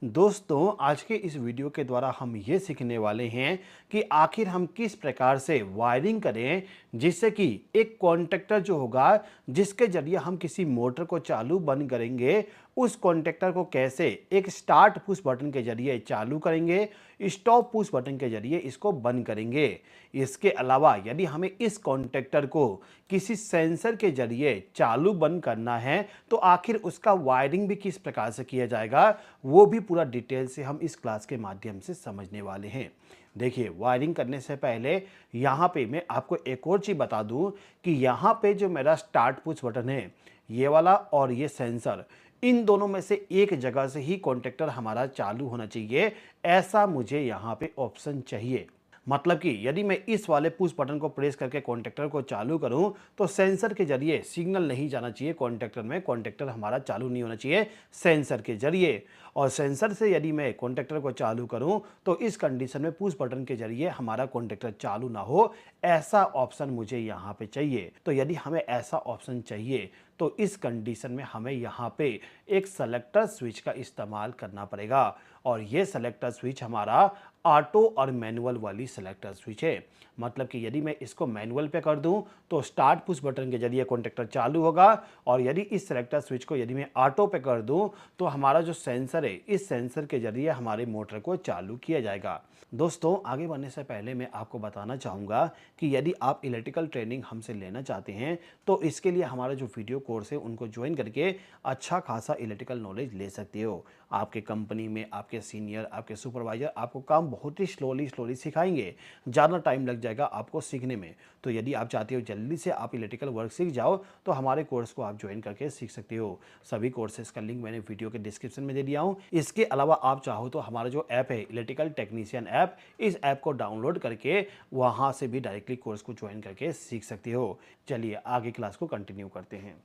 दोस्तों, आज के इस वीडियो के द्वारा हम ये सीखने वाले हैं कि आखिर हम किस प्रकार से वायरिंग करें जिससे कि एक कॉन्टैक्टर जो होगा जिसके जरिए हम किसी मोटर को चालू बंद करेंगे, उस कॉन्टैक्टर को कैसे एक स्टार्ट पुश बटन के जरिए चालू करेंगे, स्टॉप पुश बटन के जरिए इसको बंद करेंगे। इसके अलावा यदि हमें इस कॉन्टैक्टर को किसी सेंसर के जरिए चालू बंद करना है तो आखिर उसका वायरिंग भी किस प्रकार से किया जाएगा, वो भी पूरा डिटेल से हम इस क्लास के माध्यम से समझने वाले हैं। देखिए, वायरिंग करने से पहले यहाँ पे मैं आपको एक और चीज़ बता दूँ कि यहाँ पे जो मेरा स्टार्ट पुश बटन है, ये वाला और ये सेंसर, इन दोनों में से एक जगह से ही कॉन्टैक्टर हमारा चालू होना चाहिए, ऐसा मुझे यहाँ पे ऑप्शन चाहिए। मतलब कि यदि मैं इस वाले पुश बटन को प्रेस करके कॉन्टैक्टर को चालू करूं तो सेंसर के जरिए सिग्नल नहीं जाना चाहिए कॉन्टैक्टर में, कॉन्टैक्टर हमारा चालू नहीं होना चाहिए सेंसर के जरिए। और सेंसर से यदि मैं कॉन्टैक्टर को चालू करूं तो इस कंडीशन में पुश बटन के जरिए हमारा कॉन्टैक्टर चालू ना हो, ऐसा ऑप्शन मुझे यहाँ पे चाहिए। तो यदि हमें ऐसा ऑप्शन चाहिए तो इस कंडीशन में हमें यहाँ पे एक सेलेक्टर स्विच का इस्तेमाल करना पड़ेगा। और ये सेलेक्टर स्विच हमारा ऑटो और मैनुअल वाली सेलेक्टर स्विच है। मतलब कि यदि मैं इसको मैनुअल पे कर दूं तो स्टार्ट पुश बटन के जरिए कॉन्टैक्टर चालू होगा, और यदि इस सेलेक्टर स्विच को यदि मैं ऑटो पे कर दूं तो हमारा जो सेंसर है, इस सेंसर के जरिए हमारे मोटर को चालू किया जाएगा। दोस्तों, आगे बढ़ने से पहले मैं आपको बताना चाहूँगा कि यदि आप इलेक्ट्रिकल ट्रेनिंग हमसे लेना चाहते हैं तो इसके लिए हमारा जो वीडियो कोर्स है उनको ज्वाइन करके अच्छा खासा इलेक्ट्रिकल नॉलेज ले सकते हो। आपके कंपनी में आपके सीनियर, आपके सुपरवाइजर आपको काम बहुत ही स्लोली सिखाएंगे, ज़्यादा टाइम लग जाएगा आपको सीखने में। तो यदि आप चाहते हो जल्दी से आप इलेक्ट्रिकल वर्क सीख जाओ तो हमारे कोर्स को आप ज्वाइन करके सीख सकते हो। सभी कोर्सेज का लिंक मैंने वीडियो के डिस्क्रिप्शन में दे दिया हूँ। इसके अलावा आप चाहो तो हमारा जो ऐप है इलेक्ट्रिकल टेक्नीशियन ऐप, इस ऐप को डाउनलोड करके वहाँ से भी डायरेक्टली कोर्स को ज्वाइन करके सीख सकते हो। चलिए आगे क्लास को कंटिन्यू करते हैं।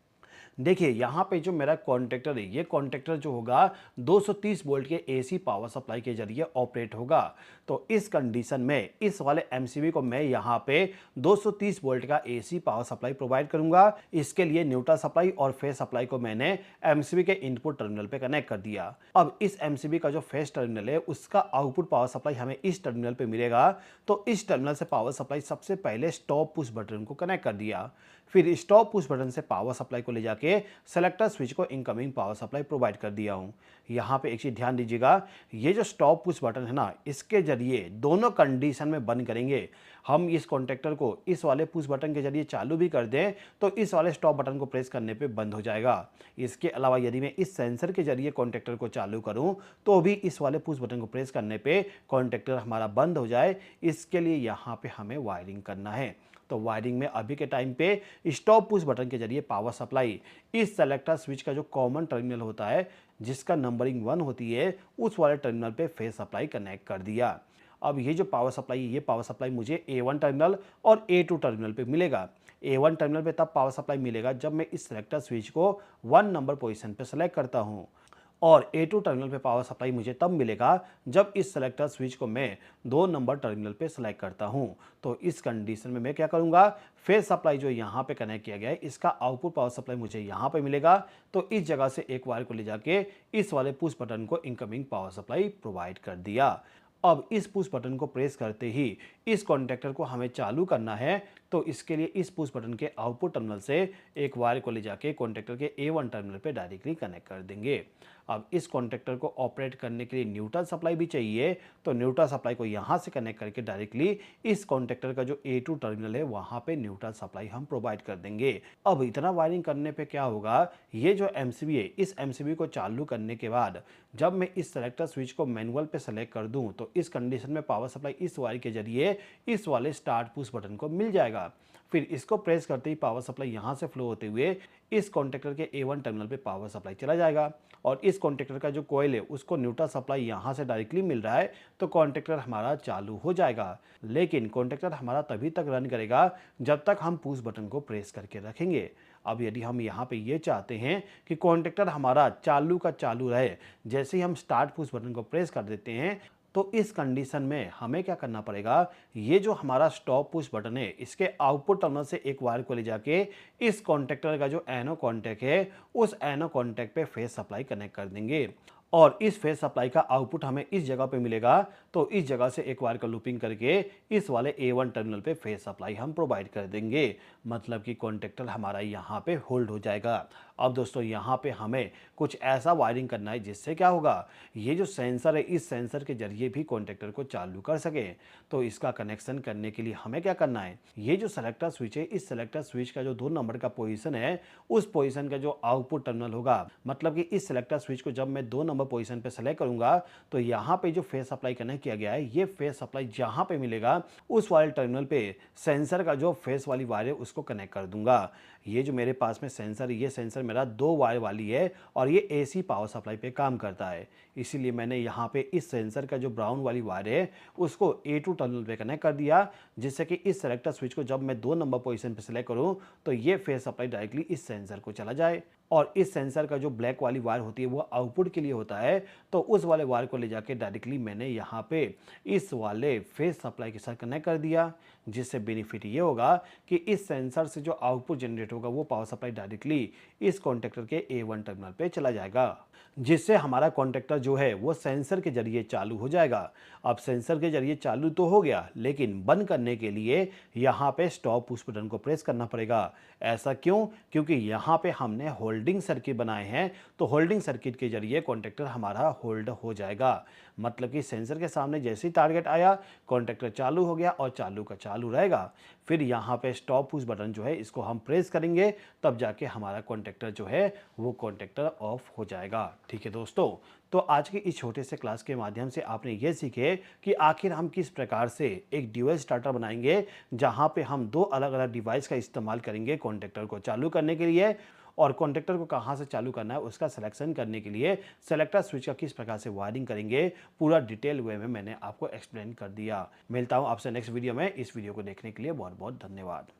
देखिए, यहाँ पे जो मेरा कॉन्टैक्टर है, ये कॉन्टैक्टर जो होगा 230 वोल्ट के एसी पावर सप्लाई के जरिए ऑपरेट होगा। तो इस कंडीशन में इस वाले एमसीबी को मैं यहाँ पे 230 वोल्ट का एसी पावर सप्लाई प्रोवाइड करूंगा। इसके लिए न्यूट्रल सप्लाई और फेस सप्लाई को मैंने एमसीबी के इनपुट टर्मिनल पे कनेक्ट कर दिया। अब इस एमसीबी का जो फेस टर्मिनल है उसका आउटपुट पावर सप्लाई हमें इस टर्मिनल पे मिलेगा। तो इस टर्मिनल से पावर सप्लाई सबसे पहले स्टॉप पुश बटन को कनेक्ट कर दिया। फिर स्टॉप पुश बटन से पावर सप्लाई को ले जाके सेलेक्टर स्विच को इनकमिंग पावर सप्लाई प्रोवाइड कर दिया हूँ। यहाँ पे एक चीज़ ध्यान दीजिएगा, ये जो स्टॉप पुश बटन है ना, इसके जरिए दोनों कंडीशन में बंद करेंगे। हम इस कॉन्टैक्टर को इस वाले पुश बटन के जरिए चालू भी कर दें तो इस वाले स्टॉप बटन को प्रेस करने पे बंद हो जाएगा। इसके अलावा यदि मैं इस सेंसर के जरिए कॉन्टैक्टर को चालू करूं तो भी इस वाले पुश बटन को प्रेस करने पे कॉन्टैक्टर हमारा बंद हो जाए। इसके लिए यहाँ पे हमें वायरिंग करना है। तो वायरिंग में अभी के टाइम पे स्टॉप पुश बटन के जरिए पावर सप्लाई इस सेलेक्टर स्विच का जो कॉमन टर्मिनल होता है, जिसका नंबरिंग 1 होती है, उस वाले टर्मिनल पे फेस सप्लाई कनेक्ट कर दिया। अब ये जो पावर सप्लाई है, ये पावर सप्लाई मुझे A1 टर्मिनल और A2 टर्मिनल पे मिलेगा। A1 टर्मिनल पे तब पावर सप्लाई मिलेगा जब मैं इस सेलेक्टर स्विच को 1 नंबर पोजीशन पे सेलेक्ट करता हूँ, और A2 टर्मिनल पे पावर सप्लाई मुझे तब मिलेगा जब इस सेलेक्टर स्विच को मैं 2 नंबर टर्मिनल पे सेलेक्ट करता हूं। तो इस कंडीशन में मैं क्या करूंगा, फेस सप्लाई जो यहाँ पे कनेक्ट किया गया है, इसका आउटपुट पावर सप्लाई मुझे यहाँ पे मिलेगा। तो इस जगह से एक वायर को ले जाके इस वाले पुश बटन को इनकमिंग पावर सप्लाई प्रोवाइड कर दिया। अब इस पुश बटन को प्रेस करते ही इस कॉन्टैक्टर को हमें चालू करना है। तो इसके लिए इस पुश बटन के आउटपुट टर्मिनल से एक वायर को ले जाके कॉन्टैक्टर के A1 टर्मिनल पे डायरेक्टली कनेक्ट कर देंगे। अब इस कॉन्टैक्टर को ऑपरेट करने के लिए न्यूट्रल सप्लाई भी चाहिए, तो न्यूट्रल सप्लाई को यहाँ से कनेक्ट करके डायरेक्टली इस कॉन्टैक्टर का जो A2 टर्मिनल है वहाँ पे न्यूट्रल सप्लाई हम प्रोवाइड कर देंगे। अब इतना वायरिंग करने पे क्या होगा, ये जो एमसीबी है, इस एमसीबी को चालू करने के बाद जब मैं इस सेलेक्टर स्विच को मैनुअल पे सेलेक्ट कर दूं तो इस कंडीशन में पावर सप्लाई इस वायर के जरिए इस वाले स्टार्ट पुश बटन को मिल जाएगा। फिर इसको प्रेस करते ही पावर सप्लाई यहाँ से फ्लो होते हुए इस कॉन्टैक्टर के A1 टर्मिनल पे पावर सप्लाई चला जाएगा, और इस कॉन्टैक्टर का जो कॉइल है उसको न्यूट्रल सप्लाई यहाँ से डायरेक्टली मिल रहा है, तो कॉन्टैक्टर हमारा चालू हो जाएगा। लेकिन कॉन्टैक्टर हमारा तभी तक रन करेगा जब तक हम पुश बटन को प्रेस करके रखेंगे। अब यदि हम यहाँ पे ये चाहते हैं कि कॉन्टैक्टर हमारा चालू का चालू रहे, जैसे ही हम स्टार्ट पुश बटन को प्रेस कर देते हैं तो इस कंडीशन में हमें क्या करना पड़ेगा, ये जो हमारा स्टॉप पुश बटन है, इसके आउटपुट टर्मिनल से एक वायर को ले जाके इस कॉन्टैक्टर का जो एनो कॉन्टैक्ट है, उस एनो कॉन्टैक्ट पे फेस सप्लाई कनेक्ट कर देंगे। और इस फेज सप्लाई का आउटपुट हमें इस जगह पे मिलेगा, तो इस जगह से एक वायर का लूपिंग करके इस वाले A1 टर्मिनल पे फेज सप्लाई हम प्रोवाइड कर देंगे। मतलब कि कॉन्टेक्टर हमारा यहाँ पे होल्ड हो जाएगा। अब दोस्तों यहाँ पे हमें कुछ ऐसा वायरिंग करना है जिससे क्या होगा, ये जो सेंसर है इस सेंसर के जरिए भी कॉन्टेक्टर को चालू कर सके। तो इसका कनेक्शन करने के लिए हमें क्या करना है, ये जो सेलेक्टर स्विच है इस सेलेक्टर स्विच का जो 2 नंबर का पोजीशन है उस पोजीशन का जो आउटपुट टर्मिनल होगा, मतलब कि इस सेलेक्टर स्विच को जब मैं 2 नंबर पोजीशन पे सेलेक्ट करूंगा तो यहाँ पे जो फेज सप्लाई कनेक्ट किया गया है ये फेज सप्लाई जहाँ पे मिलेगा उस वाले टर्मिनल पे सेंसर का जो फेस वाली वायर है उसको कनेक्ट कर दूंगा। ये जो मेरे पास में सेंसर है ये सेंसर मेरा 2 वायर वाली है और ये AC पावर सप्लाई पे काम करता है। इसीलिए मैंने यहाँ पे इस सेंसर का जो ब्राउन वाली वायर है उसको A2 टर्मिनल पे कनेक्ट कर दिया, जिससे कि इस सेलेक्टर स्विच को जब मैं 2 नंबर पोजीशन पे सेलेक्ट करूँ तो ये फेज सप्लाई डायरेक्टली इस सेंसर को चला जाए। और इस सेंसर का जो ब्लैक वाली वायर होती है वो आउटपुट के लिए होता है, तो उस वाले वायर को ले जाके डायरेक्टली मैंने यहाँ पे इस वाले फेज सप्लाई के साथ कनेक्ट कर दिया, जिससे बेनिफिट ये होगा कि इस सेंसर से जो आउटपुट जनरेट होगा वो पावर सप्लाई डायरेक्टली इस कॉन्टेक्टर के A1 टर्मिनल पे चला जाएगा, जिससे हमारा कॉन्टेक्टर जो है वो सेंसर के जरिए चालू हो जाएगा। अब सेंसर के जरिए चालू तो हो गया, लेकिन बंद करने के लिए यहाँ पे स्टॉप पुश बटन को प्रेस करना पड़ेगा। ऐसा क्यों? क्योंकि यहाँ पे हमने होल्डिंग सर्किट बनाए हैं, तो होल्डिंग सर्किट के जरिए कॉन्टेक्टर हमारा होल्ड हो जाएगा। मतलब कि सेंसर के सामने जैसे ही टारगेट आया कॉन्टेक्टर चालू हो गया और चालू का चालू रहेगा। फिर यहाँ पे स्टॉप पुश बटन जो है इसको हम प्रेस करेंगे, तब जाके हमारा कॉन्टेक्टर जो है वो कॉन्टेक्टर ऑफ हो जाएगा। ठीक है दोस्तों, तो आज के इस छोटे से क्लास के माध्यम से आपने ये सीखे कि आखिर हम किस प्रकार से एक ड्यूअल स्टार्टर बनाएंगे जहां पे हम 2 अलग अलग डिवाइस का इस्तेमाल करेंगे कॉन्टेक्टर को चालू करने के लिए, और कॉन्टेक्टर को कहां से चालू करना है उसका सिलेक्शन करने के लिए सेलेक्टर स्विच का किस प्रकार से वायरिंग करेंगे, पूरा डिटेल वे में मैंने आपको एक्सप्लेन कर दिया। मिलता हूं आपसे नेक्स्ट वीडियो में। इस वीडियो को देखने के लिए बहुत बहुत धन्यवाद।